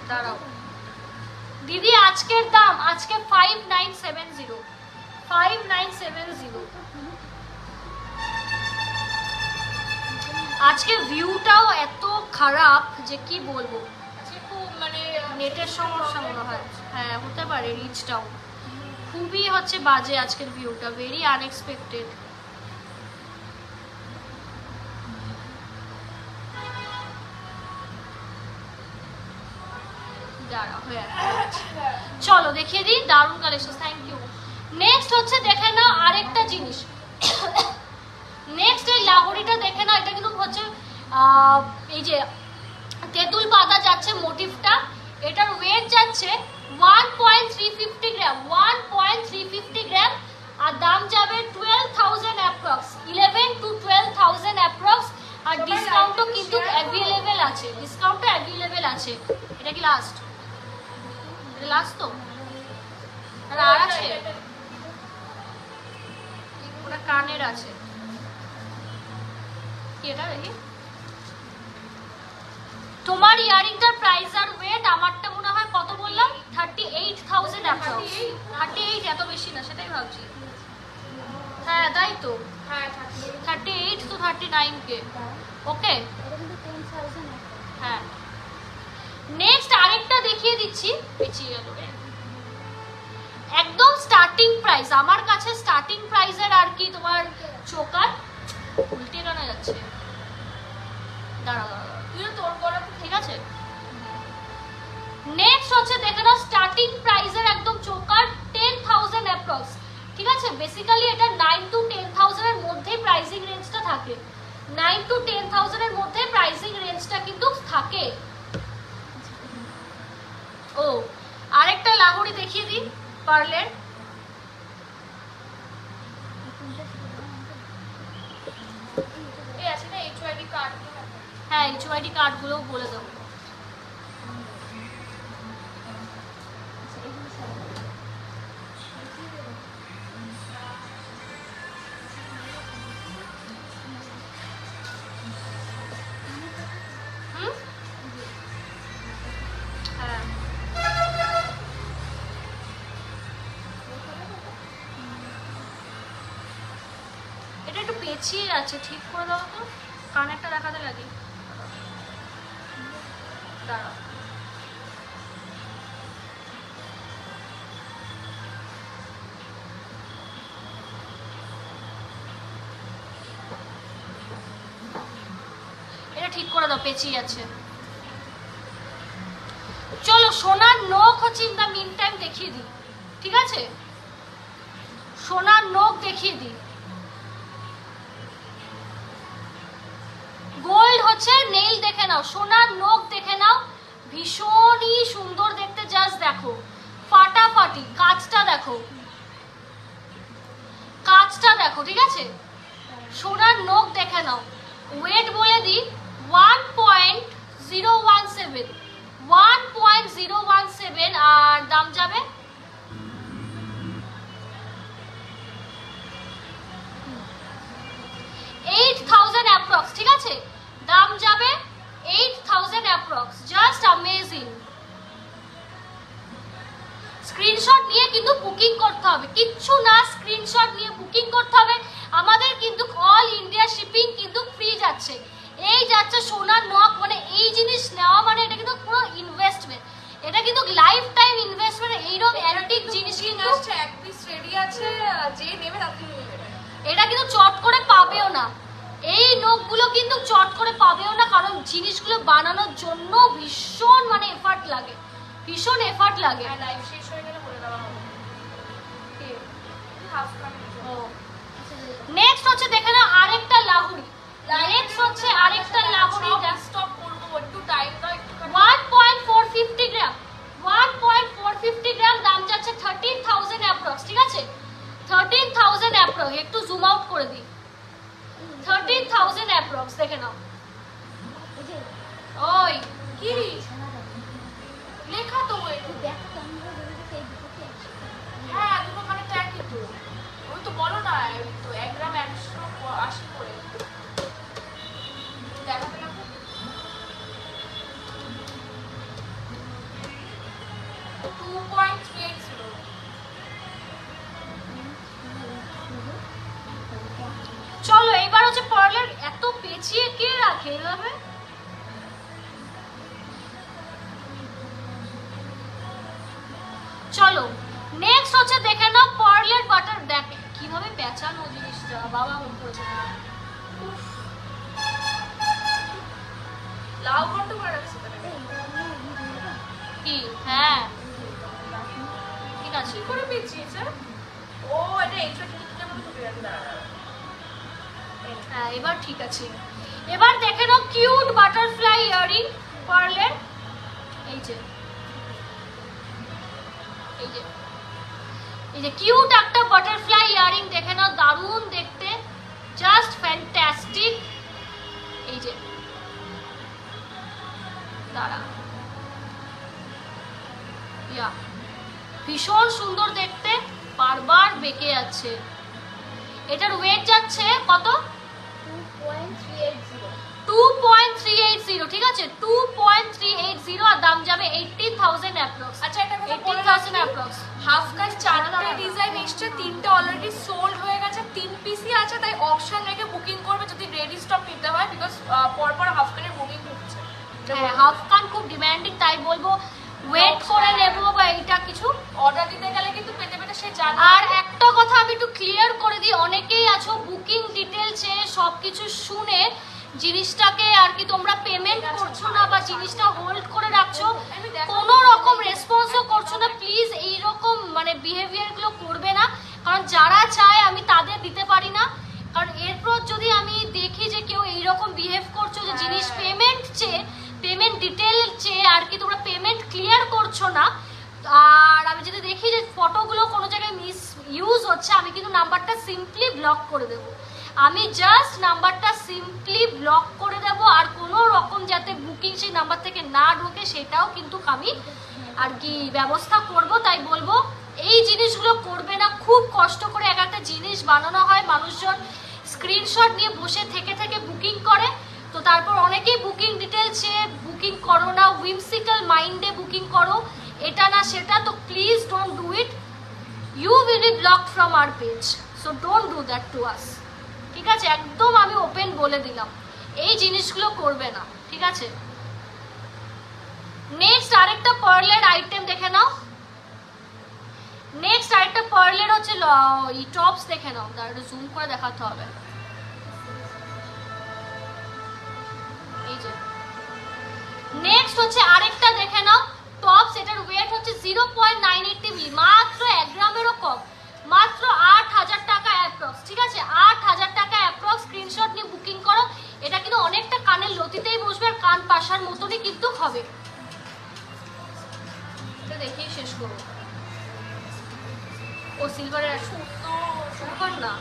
দাঁড়াও দিদি, আজকের দাম আজকে 5970, 5970। আজকে ভিউটাও এত খারাপ যে কি বলবো, খুব মানে নেটের সমস্যা মনে হয়। হ্যাঁ হতে পারে, রিচটাও খুবই হচ্ছে বাজে আজকের ভিউটা, ভেরি আনএক্সপেক্টেড। চলো দেখিয়ে দিই, দারুণ কালেকশন, থ্যাংক ইউ। নেক্সট হচ্ছে দেখে নাও আরেকটা জিনিস। নেক্সট এই লাহোরিটা দেখে নাও, এটা কিন্তু হচ্ছে এই যে তেঁতুল পাতা যাচ্ছে মোটিভটা, এটার ওয়েট যাচ্ছে 1.350 গ্রাম, 1.350 গ্রাম, আর দাম যাবে 12,000 অ্যাপ্রক্স, 11 to 12,000 অ্যাপ্রক্স। আর ডিসকাউন্টও কিন্তু অ্যাভেলেবেল আছে, ডিসকাউন্টও অ্যাভেলেবেল আছে। এটা কি লাস্ট? লাস্ট তো আর আছে, ওটা কানের আছে কি, এটা দেখি। তোমার ইয়ারিংটার প্রাইস আর ওয়েট, আমারটা মনে হয় কত বললাম, 38,000 অ্যাপ্রক্স। 38 এত বেশি না, সেটাই ভাবছি। হ্যাঁ তাই তো, হ্যাঁ 38 to 39K ওকে। হ্যাঁ নেক্সট আরেকটা দেখিয়ে দিচ্ছি, পিছিয়ে গেল একদম স্টার্টিং প্রাইস আমার কাছে, স্টার্টিং প্রাইসের আর কি তোমার চোকার উল্টে কেন যাচ্ছে, দাঁড়া তুই তোর করা ঠিক আছে। নেক্সট হচ্ছে দেখে নাও স্টার্টিং প্রাইসের একদম চোকার 10,000 অ্যাপ্রক্স, ঠিক আছে। বেসিক্যালি এটা 9 to 10,000 এর মধ্যে প্রাইসিং রেঞ্জটা থাকে, 9 to 10,000 এর মধ্যে প্রাইসিং রেঞ্জটা কিন্তু থাকে। ও আরেকটা লাহুড়ি দেখিয়ে দিই পার্লের, এই আছে না HYD কার্ড। হ্যাঁ HYD কার্ডগুলো বলে দেবো। হ্যাঁ এটা একটু পেঁচিয়ে যাচ্ছে, ঠিক করে দাও তো, কানেরটা দেখাতে লাগে, দাঁড়াও। এটা ঠিক করে দাও, পেঁচিয়ে যাচ্ছে। চলো সোনার নখ হচ্ছে ইন দ্য মিন টাইম দেখিয়ে দিই, ঠিক আছে। সোনার নখ দেখিয়ে দিই, গোল্ড হচ্ছে নেইল দেখে নাও, সোনার নখ দেখে নাও, ভীষণই সুন্দর দেখতে, জাস্ট দেখো ফাটাফাটি, কাজটা দেখো, কাজটা দেখো, ঠিক আছে। সোনার নখ দেখে নাও, ওয়েট বলে দিই 1.017, 1.017 আর দাম যাবে 8,000 অ্যাপ্রক্স, ঠিক আছে। দাম যাবে 8,000 অ্যাপ্রক্স, জাস্ট অ্যামেজিং। স্ক্রিনশট নিয়ে কিন্তু বুকিং করতে হবে, কিচ্ছু না, স্ক্রিনশট নিয়ে বুকিং করতে হবে। আমাদের কিন্তু অল ইন্ডিয়া শিপিং কিন্তু ফ্রি যাচ্ছে। এই যাচ্ছে সোনার নখ, মানে এই জিনিস নেওয়া মানে এটা কিন্তু পুরো ইনভেস্টমেন্ট, এটা কিন্তু লাইফ টাইম ইনভেস্টমেন্ট। এইরকম অ্যান্টিক জিনিস কিন্তু এক পিস রেডি আছে, যে নেবে তাকে নিয়ে নেবে, এটা কিন্তু চট করে পাবেও না, এই নখগুলো কিন্তু চট করে পাবেও না, কারণ জিনিসগুলো বানানোর জন্য ভীষণ মানে এফার্ট লাগে, ভীষণ এফার্ট লাগে। আর লাইভ শেষ হয়ে গেলে বলে দেওয়া হবে। হাফ নেক্সট হচ্ছে দেখে না আরেকটা লাহুরি, নেক্সট হচ্ছে আরেকটা লাহুরি, স্টপ করবো, একটু টাইম দাও, একটু 1.450 গ্রাম, 1.450 গ্রাম, দাম যাচ্ছে 13,000 অ্যাপ্রক্স, ঠিক আছে। 13,000 অ্যাপ্রক্স, একটু জুম আউট করে দিই, 13,000 অ্যাপ্রক্স দেখে নাও। ওই কি লেখা তো হ্যাঁ দুটো মানে একই তো, ওই তো বলো না, ওই তো 1 গ্রাম 180 করে দেখাতে লাগবে। 2.380। চলো এইবার হচ্ছে পার্লার, এত পেঁচিয়ে কে রাখে এভাবে, চলো নেক্সট হচ্ছে দেখে নাও পার্লের বাটার, দেখ কিভাবে পেঁচানো জিনিসটা, বাবা মন করেছে। লাউ ঘন্ট করে রাখছি কি হ্যাঁ ঠিক আছে, কি করে পেঁচিয়েছে, ও এটা HYD টিকেটের মধ্যে ঢুকে গেছে। হ্যাঁ এবার ঠিক আছে। এবার দেখে নাও কিউট বাটারফ্লাই ইয়ারিং পার্লের, এই যে এই যে এই যে কিউট একটা বাটারফ্লাই ইয়ারিং দেখে নাও, দারুণ দেখতে, জাস্ট ফ্যান্টাস্টিক। এই যে দাঁড়া, ইয়া ভীষণ সুন্দর দেখতে, বারবার বেঁকে যাচ্ছে। এটার ওয়েট যাচ্ছে কত, 2.380, ঠিক আছে, 2.380 আর দাম যাবে 18,000 অ্যাপ্রক্স। আচ্ছা এটা 18,000 অ্যাপ্রক্স। হাফ কাট 4টে ডিজাইন এসছে, 3টে অলরেডি সোল্ড হয়ে গেছে, 3 পিসই আছে, তাই অপশন রেখে বুকিং করবে যদি রেডি স্টক নিতে হয়, বিকজ পরপর হাফ কাটের বুকিং ঢুকছে। হ্যাঁ, হাফ কান খুব ডিমান্ডিং, তাই বলবো ওয়েট করে নেবো বা এইটা কিছু অর্ডার দিতে গেলে কিন্তু পেতে পেতে সে জানে। আর একটা কথা আমি একটু ক্লিয়ার করে দিই, অনেকেই আছো বুকিং ডিটেলসে সব কিছু শুনে জিনিসটাকে আর কি তোমরা পেমেন্ট করছো না বা জিনিসটা হোল্ড করে রাখছো, কোনো রকম রেসপন্সও করছো না। প্লিজ এইরকম মানে বিহেভিয়ারগুলো করবে না, কারণ যারা চায় আমি তাদের দিতে পারি না। কারণ এরপর যদি আমি দেখি যে কেউ এইরকম বিহেভ করছো যে জিনিস পেমেন্ট চেয়ে, পেমেন্ট ডিটেল চেয়ে আর কি তোমরা পেমেন্ট ক্লিয়ার করছো না, আর আমি যদি দেখি যে ফটোগুলো কোনো জায়গায় মিস ইউজ হচ্ছে, আমি কিন্তু নাম্বারটা সিম্পলি ব্লক করে দেবো। আমি জাস্ট নাম্বারটা সিম্পলি ব্লক করে দেবো, আর কোনো রকম যাতে বুকিং সেই নাম্বার থেকে না ঢোকে সেটাও কিন্তু আমি আর কি ব্যবস্থা করব। তাই বলবো এই জিনিসগুলো করবে না। খুব কষ্ট করে এক একটা জিনিস বানানো হয়, মানুষজন স্ক্রিনশট নিয়ে বসে থেকে থেকে বুকিং করে, তো তারপর অনেকেই বুকিং ডিটেলসে বুকিং করো না, উইমসিক্যাল মাইন্ডে বুকিং করো, এটা না সেটা। তো please don't do it, you will be blocked from our page, so don't do that to us. ঠিক আছে, একদম আমি ওপেন বলে দিলাম এই জিনিসগুলো করবে না, ঠিক আছে। নেক্সট আরেকটা পার্লের আইটেম দেখে নাও। নেক্সট আরেকটা পার্লের হচ্ছে এই টপস দেখে নাও, তার একটু জুম করে দেখাতে হবে। এই যে নেক্সট হচ্ছে আরেকটা দেখে নাও টপস, এটার ওয়েট হচ্ছে 0.980 মিলি, মাত্র 1 গ্রামেরও কম, মাত্র 8,000 টাকা অ্যাপ্রক্স। ঠিক আছে, 8,000 টাকা অ্যাপ্রক্স। স্ক্রিনশট নিয়ে বুকিং করো। এটা কিন্তু অনেকটা কানের লতিতেই বসবে আর কান পাশার মতনই কিন্তু হবে। এটা দেখেই শেষ করবো। ও সিলভারের সুন্দর না।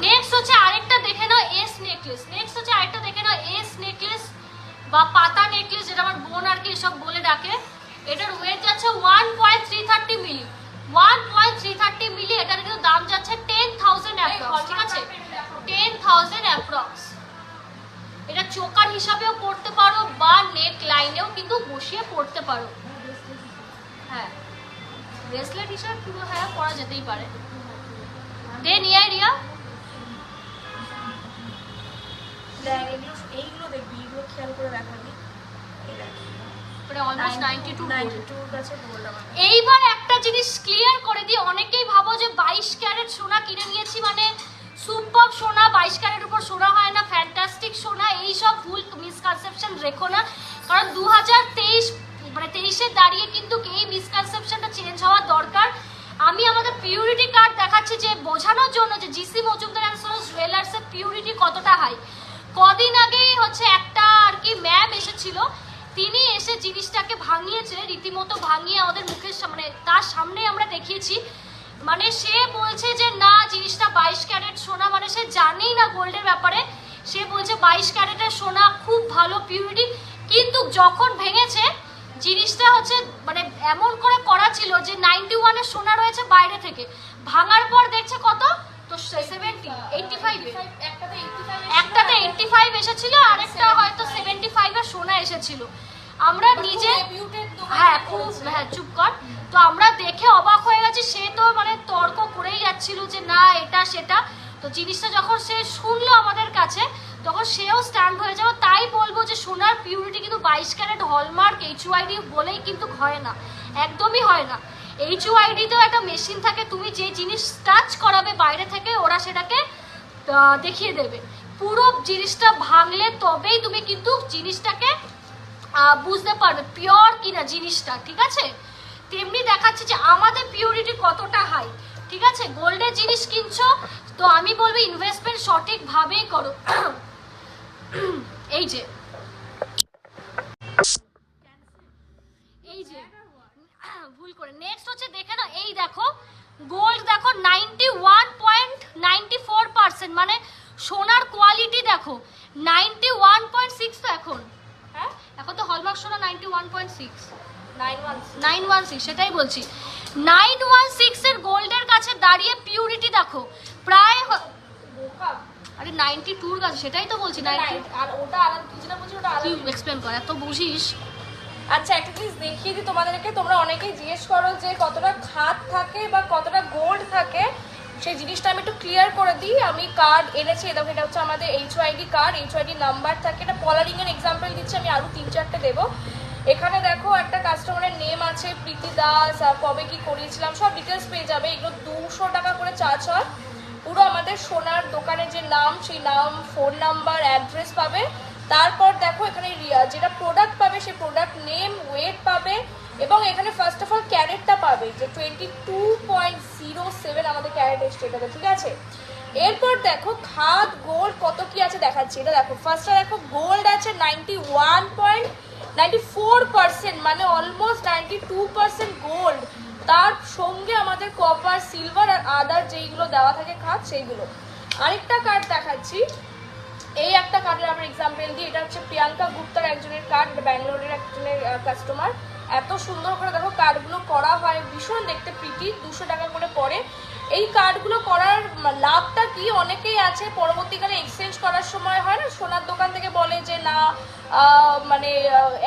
নেক্সট হচ্ছে আরেকটা দেখে নাও এস নেকলেস। নেক্সট হচ্ছে আরেকটা দেখে নাও এস নেকলেস বা পাতা নেকলেস, যেটা আমার বোন আর কি এসব বলে ডাকে। এটার ওয়েট যাচ্ছে 1.330 মিলি, 1.330 মিলি। এটার কিন্তু দাম যাচ্ছে 10,000 অ্যাপ্রক্স। ঠিক আছে, 10,000 অ্যাপ্রক্স। এটা চোকার হিসাবেও পড়তে পারো বা নেক লাইনেও কিন্তু বসিয়ে পড়তে পারো। হ্যাঁ, ব্রেসলেট হিসাবে পুরো হ্যাঁ পরা যেতেই পারে। দে নিয়ে রিয়া, এইগুলো দেখবি, এইগুলো খেয়াল করে দেখাবি। অলমোস্ট 92 কাছে বললাম। এইবার একটা জিনিস ক্লিয়ার করে দিই, অনেকেই ভাবো যে 22 ক্যারেট সোনা কিনে নিয়েছি মানে সুপার সোনা, 22 ক্যারেট উপর সোনা হয় না, ফ্যান্টাস্টিক সোনা, এই সব ভুল মিসকনসেপশন রেখো না। কারণ 2023 মানে 23-এ দাঁড়িয়ে কিন্তু এই মিসকনসেপশনটা চেঞ্জ হওয়া দরকার। আমি আমাদের পিউরিটি কার্ড দেখাচ্ছি যে বোঝানোর জন্য যে জিসি মজুমদার অ্যান্ড সন্স জুয়েলার্সের পিউরিটি কতটা হাই। কদিন আগেই হচ্ছে একটা আর কি ম্যাম এসেছিল, তিনি এসে জিনিসটাকে ভাঙিয়েছে, রীতিমতো ভাঙিয়ে আমাদের মুখের সামনে, তার সামনে আমরা দেখিয়েছি। মানে সে বলছে যে না জিনিসটা 22 ক্যারেট সোনা, মানে সে জানেই না গোল্ডের ব্যাপারে। সে বলছে 22 ক্যারেটের সোনা খুব ভালো পিউরিটি, কিন্তু যখন ভেঙেছে জিনিসটা হচ্ছে মানে এমন করে করা ছিল যে 91-এর সোনা রয়েছে বাইরে থেকে, ভাঙার পর দেখছে কত তো 70, 85, একটাতে 85 এসেছিল, আরেকটা হয়তো 75-এর সোনা এসেছিল। আমরা নিজে চুপ কর। তো আমরা দেখে অবাক হয়ে গেছি, সে তো মানে তর্ক করেই যাচ্ছিল যে না এটা সেটা। তো জিনিসটা যখন সে শুনলো আমাদের কাছে, তখন সেও স্ট্যান্ড হয়ে যাবে। তাই বলবো যে সোনার পিউরিটি কিন্তু 22 ক্যারেট হলমার্ক HUID বলেই কিন্তু হয় না, একদমই হয় না। HUID-তেও একটা মেশিন থাকে, তুমি যে জিনিস টাচ করাবে বাইরে থেকে ওরা সেটাকে দেখিয়ে দেবে। পুরো জিনিসটা ভাঙলে তবেই তুমি কিন্তু জিনিসটাকে বুঝতে পারবে পিওর কিনা জিনিসটা। ঠিক আছে, তেমনি দেখাচ্ছে যে আমাদের পিউরিটি কতটা হাই। ঠিক আছে, গোল্ডের জিনিস কিনছো তো আমি বলবো ইনভেস্টমেন্ট সঠিকভাবেই করো। এই যে ভুল করে নেক্সট হচ্ছে দেখে না, এই দেখো গোল্ড দেখো 91.94%, মানে সোনার কোয়ালিটি দেখো 91.6। তো এখন হ্যাঁ এখন তো হলমার্ক সোনা 91.6, 916, সেটাই বলছি। 916 এর গোল্ডের কাছে দাঁড়িয়ে পিউরিটি দেখো প্রায় আরে 92 এর কাছে, সেটাই তো বলছি। 92 আর ওটা আলাদা, তুই যেটা বলছিস ওটা আলাদা। তুই এক্সপ্লেন কর, এত বুঝিস। আচ্ছা একটা জিনিস দেখিয়ে দিই তোমাদেরকে, তোমরা অনেকেই জিজ্ঞেস করো যে কতটা খাদ থাকে বা কতটা গোল্ড থাকে, সেই জিনিসটা আমি একটু ক্লিয়ার করে দিই। আমি কার্ড এনেছি, দেখো এটা হচ্ছে আমাদের HYD কার্ড, HYD নাম্বার থাকে, এটা পলারিং এর এক্সাম্পল দিচ্ছি, আমি আরো 3-4টে দেবো। এখানে দেখো একটা কাস্টমারের নেম আছে প্রীতি দাস, আর কবে কি করিয়েছিলাম সব ডিটেলস পেয়ে যাবে। এগুলো 200 টাকা করে চার্জ হয়। পুরো আমাদের সোনার দোকানের যে নাম, সেই নাম, ফোন নাম্বার, অ্যাড্রেস পাবে। তারপর দেখো এখানে যেটা প্রোডাক্ট পাবে সেই প্রোডাক্ট নেম, ওয়েট পাবে, এবং এখানে ফার্স্ট অফ অল ক্যারেটটা পাবে যে 22.07 আমাদের ক্যারেট এসছে এটাতে, ঠিক আছে। এরপর দেখো খাদ গোল্ড কত কি আছে দেখাচ্ছি। এটা দেখো ফার্স্টে দেখো গোল্ড আছে 91.94%, মানে অলমোস্ট 92% গোল্ড। তার সঙ্গে আমাদের কপার, সিলভার আর আদার যেইগুলো দেওয়া থাকে খাদ সেইগুলো। আরেকটা কার্ড দেখাচ্ছি, এই একটা কার্ডের আমরা এক্সাম্পল দিই। এটা হচ্ছে প্রিয়াঙ্কা গুপ্তার একজনের কার্ড, এটা ব্যাঙ্গালোরের একজনের কাস্টমার। এত সুন্দর করে দেখো কার্ডগুলো করা হয়, ভীষণ দেখতে প্রিটি, 200 টাকা করে পড়ে। এই কার্ডগুলো করার লাভটা কি, অনেকেই আছে পরবর্তীকালে এক্সচেঞ্জ করার সময় হয় না, সোনার দোকান থেকে বলে যে না মানে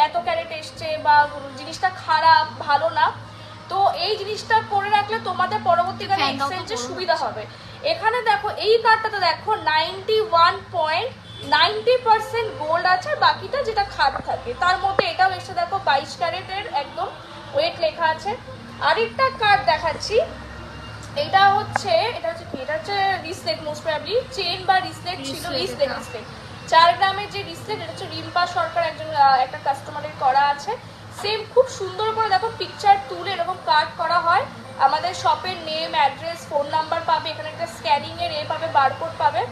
এত ক্যারেট এসছে বা জিনিসটা খারাপ, ভালো না, তো এই জিনিসটা করে রাখলে তোমাদের পরবর্তীকালে এক্সচেঞ্জের সুবিধা হবে। এখানে দেখো এই কার্ডটাতে দেখো 91.90% গোল্ড আছে, বাকিটা যেটা খাদ থাকে। তার মধ্যে এটাও এসে দেখো 22 ক্যারেটের একদম ওয়েট লেখা আছে। আরেকটা কার্ড দেখাচ্ছি, এটা হচ্ছে কি, এটা হচ্ছে রিসলেট, মোস্ট প্রবাবলি চেন বা রিসলেট ছিল, রিসলেট 4 গ্রামের যে রিসলেট, এটা হচ্ছে রিম্পা সরকার একজন একটা কাস্টমারের করা আছে। সেম খুব সুন্দর করে দেখো পিকচার তুলে এরকম কার্ড করা হয়। আমাদের শপের নেম, অ্যাড্রেস, ফোন নাম্বার পাবে, এখানে একটা স্ক্যানিং এর পাবে, বারকোড পাবে।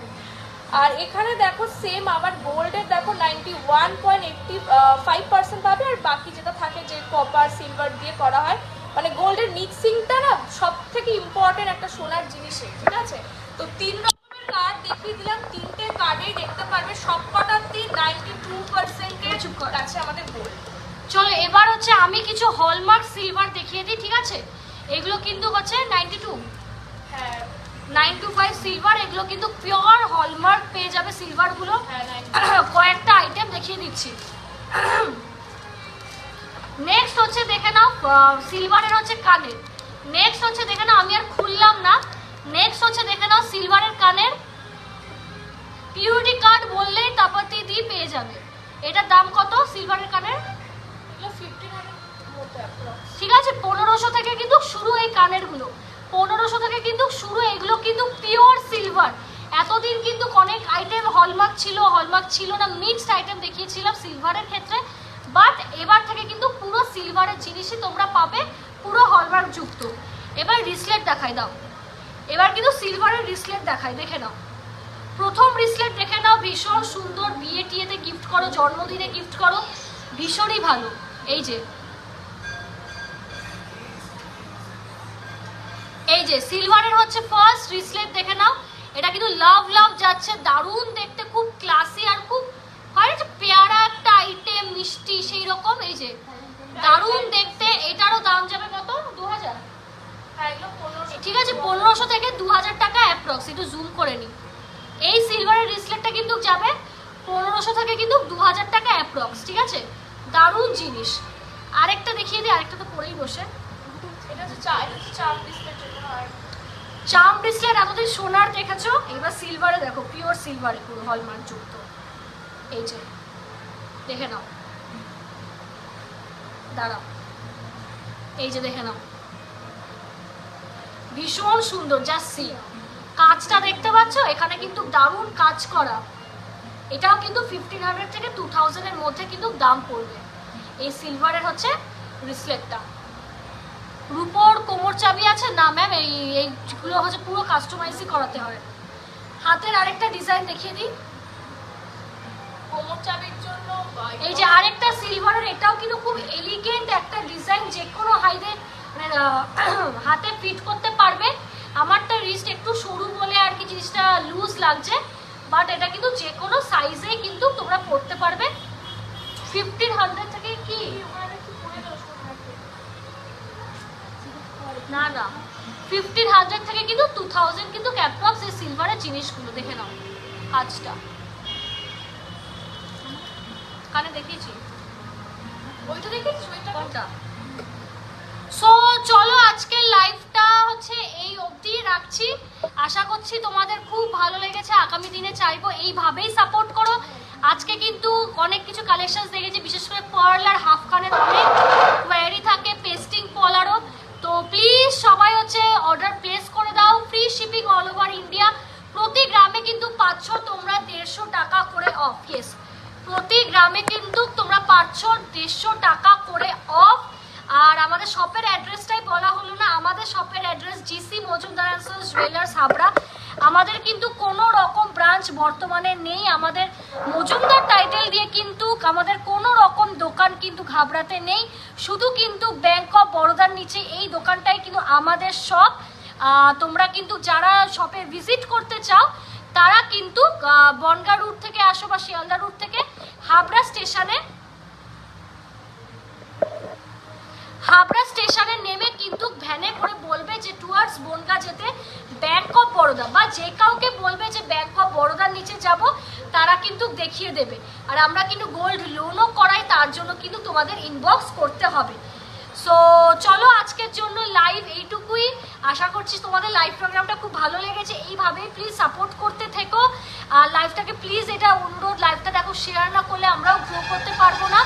আর এখানে দেখো সেম আবার গোল্ডের দেখো 91.85% পাবে, আর বাকি যেটা থাকে যে কপার, সিলভার দিয়ে করা হয়, মানে গোল্ডের মিক্সিংটা না সব থেকে ইম্পর্টেন্ট একটা সোনার জিনিসে, ঠিক আছে। তো 3 রকমের কার্ড দেখিয়ে দিলাম, 3টে কার্ডেই দেখতে পারবে সবকটাতেই 92% আছে আমাদের গোল্ড। চলো এবার হচ্ছে আমি কিছু হলমার্ক সিলভার দেখিয়ে দিই, ঠিক আছে। এগুলো কিন্তু হচ্ছে 92, হ্যাঁ 925 সিলভার, এগুলো কিন্তু পিওর হলমার্ক পেয়ে যাবে সিলভারগুলো। কয়েকটা আইটেম দেখিয়ে দিচ্ছি। নেক্সট হচ্ছে দেখে নাও সিলভারের হচ্ছে কানের। নেক্সট হচ্ছে দেখে নাও, আমি আর খুললাম না, নেক্সট হচ্ছে দেখে নাও সিলভারের কানের। পিউরিটি কার্ড বললেই তাপাতি দিয়ে পেয়ে যাবে। এটার দাম কত সিলভারের কানের? 1500 মতো, ঠিক আছে। 1500 থেকে কিন্তু শুরু এই কানেরগুলো, 1500 থেকে কিন্তু শুরু। এগুলো কিন্তু পিওর সিলভার। এতদিন কিন্তু অনেক আইটেম হলমার্ক ছিল না, মিক্সড আইটেম দেখিয়েছিলাম সিলভারের ক্ষেত্রে, বাট এবার থেকে কিন্তু পুরো সিলভারের জিনিসই তোমরা পাবে, পুরো হলমার্ক যুক্ত। এবার রিসলেট দেখাই দাও, এবার কিন্তু সিলভারের রিসলেট দেখাই, দেখে নাও। প্রথম রিসলেট দেখে নাও, ভীষণ সুন্দর, বিয়ে টিয়েতে গিফট করো, জন্মদিনে গিফট করো, ভীষণই ভালো। এই যে সিলভারের হচ্ছে ফার্স্ট রিসলেট দেখে নাও। এটা কিন্তু লাভ যাচ্ছে, দারুণ দেখতে, খুব ক্লাসি আর খুব হয় যে পেয়ারা একটা আইটেম, মিষ্টি সেই রকম। এই যে দারুণ দেখতে। এটারও দাম যাবে কত? 2000। ঠিক আছে, 1500 থেকে 2000 টাকা অ্যাপ্রক্স। একটু জুম করে নি। এই সিলভারের রিসলেটটা কিন্তু যাবে 1500 থেকে কিন্তু 2000 টাকা অ্যাপ্রক্স, ঠিক আছে। দারুণ জিনিস। আরেকটা দেখিয়ে দিই, আরেকটা তো পরেই বসে। এটা হচ্ছে চার্ম ডিসপ্লে, চার্ম ব্রেসলেট এতদিন সোনার দেখেছো, এবার সিলভারে দেখো, পিওর সিলভারে পুরো হলমার্ক যুক্ত। এই যে দেখে নাও, দাঁড়াও, এই যে দেখে নাও, ভীষণ সুন্দর। জাস্ট সি, কাজটা দেখতে পাচ্ছ, এখানে কিন্তু দারুণ কাজ করা। এটাও কিন্তু 1500 থেকে 2000 এর মধ্যে কিন্তু দাম পড়বে এই সিলভারের হচ্ছে রিসলেটটা। রূপোর কোমর চাবি আছে না ম্যাম, এইগুলো হচ্ছে পুরো কাস্টমাইজই করাতে হয়। হাতের আরেকটা ডিজাইন দেখিয়ে দিই, কোমর চাবির জন্য। এই যে আরেকটা সিলভারের, এটাও কিন্তু খুব এলিগেন্ট একটা ডিজাইন, যে কোনো হাইডে হাতে ফিট করতে পারবে। আমারটা রিস্ট একটু সরু বলে আর কি জিনিসটা লুজ লাগছে, বাট এটা কিন্তু যে কোনো সাইজে কিন্তু তোমরা পরতে পারবে। 1500 থেকে কি না 1500 থেকে কিন্তু 2000 কিন্তু অ্যাপ্রক্স এই সিলভারের জিনিসগুলো। দেখে নাও কাজটা, কানে দেখিয়েছি, ওইটা দেখি ওইটা কোনটা? সো চলো আজকের লাইভটা হচ্ছে এই অবধি রাখছি। আশা করছি তোমাদের খুব ভালো লেগেছে। আগামী দিনে চাইবো এইভাবেই সাপোর্ট করো। আজকে কিন্তু অনেক কিছু কালেকশন দেখেছি, বিশেষ করে পার্ল আর হাফ কানের অনেক কোয়ারি থাকে, পেস্টিং পলারও। তো প্লিজ সবাই হচ্ছে অর্ডার প্লেস করে দাও, free shipping all over India. প্রতি গ্রামে কিন্তু পাচ্ছ তোমরা 150 টাকা করে অফ। ইয়েস, প্রতি গ্রামে কিন্তু তোমরা পাচ্ছ 150 টাকা করে অফ। আর আমাদের শপের অ্যাড্রেসটাই বলা হলো না। আমাদের শপের address GC Majumdar and sons jewellers Habra. আমাদের কিন্তু কোনো রকম ব্রাঞ্চ বর্তমানে নেই। আমাদের মজুমদার টাইটেল দিয়ে কিন্তু আমাদের কোনো রকম দোকান কিন্তু হাবড়াতে নেই। শুধু কিন্তু ব্যাংক অফ বরোদার নিচে এই দোকানটাই কিন্তু আমাদের শপ। তোমরা কিন্তু যারা শপে ভিজিট করতে চাও তারা কিন্তু বনগাঁ রুট থেকে আসো বা শিয়ালদা রুট থেকে হাবড়া স্টেশনে নেমে কিন্তু ভ্যানে করে বলবে যে টুয়ার্ডস বনগাঁ যেতে ব্যাংক অফ বরোদা, বা যে কাউকে বলবে যে ব্যাংক অফ বরোদার নিচে যাব, তারা কিন্তু দেখিয়ে দেবে। আর আমরা কিন্তু গোল্ড লোনও করাই, তার জন্য কিন্তু তোমাদের ইনবক্স করতে হবে। সো চলো আজকের জন্য লাইভ এইটুকুই। আশা করছি তোমাদের লাইভ প্রোগ্রামটা খুব ভালো লেগেছে। এইভাবেই প্লিজ সাপোর্ট করতে থেকো। আর লাইভটাকে প্লিজ, এটা অনুরোধ, লাইভটা দেখো শেয়ার না করলে আমরাও গ্রো করতে পারবো না,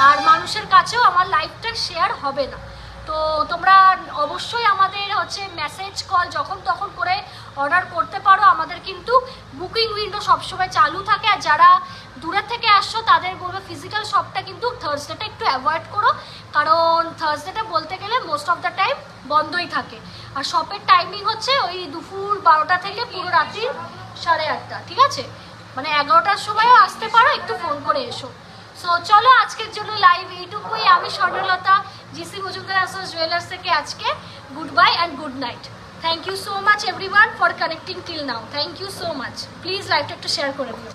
আর মানুষের কাছেও আমার লাইভটা শেয়ার হবে না। তো তোমরা অবশ্যই আমাদের হচ্ছে মেসেজ কল যখন তখন করে অর্ডার করতে পারো। আমাদের কিন্তু বুকিং উইন্ডো সবসময় চালু থাকে। আর যারা দূরের থেকে আসছো তাদের বলবো ফিজিক্যাল শপটা কিন্তু থার্সডেটা একটু অ্যাভয়েড করো, কারণ থার্সডেটা বলতে গেলে মোস্ট অফ দ্য টাইম বন্ধই থাকে। আর শপের টাইমিং হচ্ছে ওই দুপুর 12টা থেকে পুরো রাত্রি 8:30, ঠিক আছে? মানে 11টার সময়ও আসতে পারো, একটু ফোন করে এসো। সো চলো আজকের জন্য লাইভ এইটুকুই। আমি Swarnalata, GC Majumdar and sons jewellers থেকে আজকে good bye and good night. Thank you so much everyone for connecting till now. Thank you so much. Please লাইভটা একটু শেয়ার করে দিও।